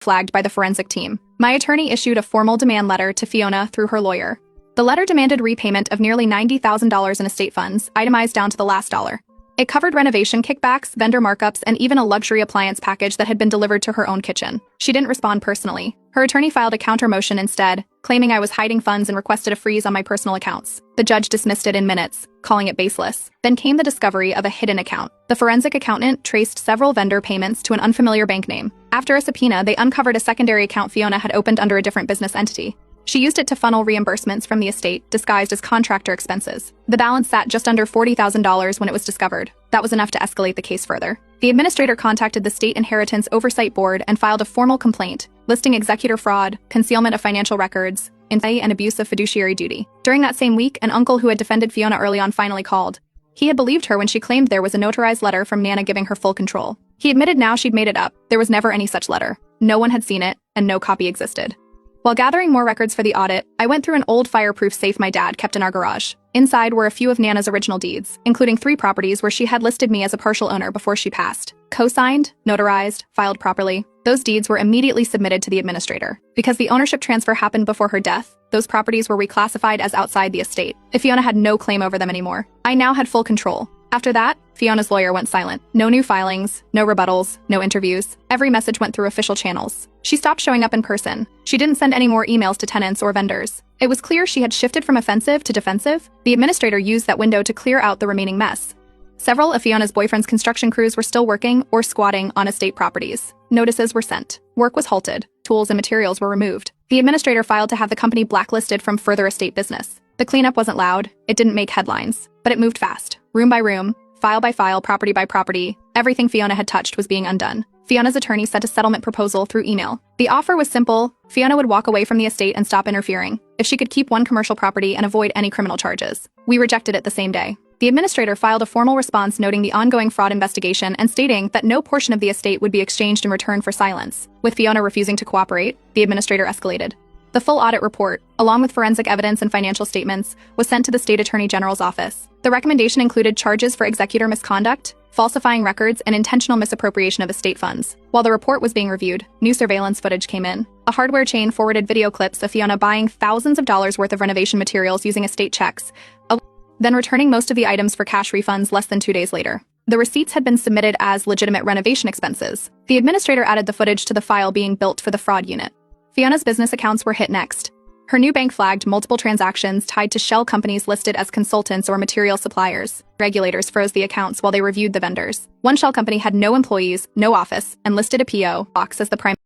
flagged by the forensic team. My attorney issued a formal demand letter to Fiona through her lawyer. The letter demanded repayment of nearly $90,000 in estate funds, itemized down to the last dollar. It covered renovation kickbacks, vendor markups, and even a luxury appliance package that had been delivered to her own kitchen. She didn't respond personally. Her attorney filed a counter motion instead, claiming I was hiding funds and requested a freeze on my personal accounts. The judge dismissed it in minutes, calling it baseless. Then came the discovery of a hidden account. The forensic accountant traced several vendor payments to an unfamiliar bank name. After a subpoena, they uncovered a secondary account Fiona had opened under a different business entity. She used it to funnel reimbursements from the estate, disguised as contractor expenses. The balance sat just under $40,000 when it was discovered. That was enough to escalate the case further. The administrator contacted the State Inheritance Oversight Board and filed a formal complaint, listing executor fraud, concealment of financial records, and abuse of fiduciary duty. During that same week, an uncle who had defended Fiona early on finally called. He had believed her when she claimed there was a notarized letter from Nana giving her full control. He admitted now she'd made it up. There was never any such letter. No one had seen it, and no copy existed. While gathering more records for the audit, I went through an old fireproof safe my dad kept in our garage. Inside were a few of Nana's original deeds, including 3 properties where she had listed me as a partial owner before she passed. Co-signed, notarized, filed properly. Those deeds were immediately submitted to the administrator. Because the ownership transfer happened before her death, those properties were reclassified as outside the estate. Fiona had no claim over them anymore. I now had full control. After that, Fiona's lawyer went silent. No new filings, no rebuttals, no interviews. Every message went through official channels. She stopped showing up in person. She didn't send any more emails to tenants or vendors. It was clear she had shifted from offensive to defensive. The administrator used that window to clear out the remaining mess. Several of Fiona's boyfriend's construction crews were still working or squatting on estate properties. Notices were sent. Work was halted. Tools and materials were removed. The administrator filed to have the company blacklisted from further estate business. The cleanup wasn't loud. It didn't make headlines. But it moved fast. Room by room, file by file, property by property, everything Fiona had touched was being undone. Fiona's attorney sent a settlement proposal through email. The offer was simple. Fiona would walk away from the estate and stop interfering, if she could keep one commercial property and avoid any criminal charges. We rejected it the same day. The administrator filed a formal response noting the ongoing fraud investigation and stating that no portion of the estate would be exchanged in return for silence. With Fiona refusing to cooperate, the administrator escalated. The full audit report, along with forensic evidence and financial statements, was sent to the State Attorney General's office. The recommendation included charges for executor misconduct, falsifying records, and intentional misappropriation of estate funds. While the report was being reviewed, new surveillance footage came in. A hardware chain forwarded video clips of Fiona buying thousands of dollars worth of renovation materials using estate checks, then returning most of the items for cash refunds less than 2 days later. The receipts had been submitted as legitimate renovation expenses. The administrator added the footage to the file being built for the fraud unit. Fiona's business accounts were hit next. Her new bank flagged multiple transactions tied to shell companies listed as consultants or material suppliers. Regulators froze the accounts while they reviewed the vendors. One shell company had no employees, no office, and listed a P.O. box as the primary.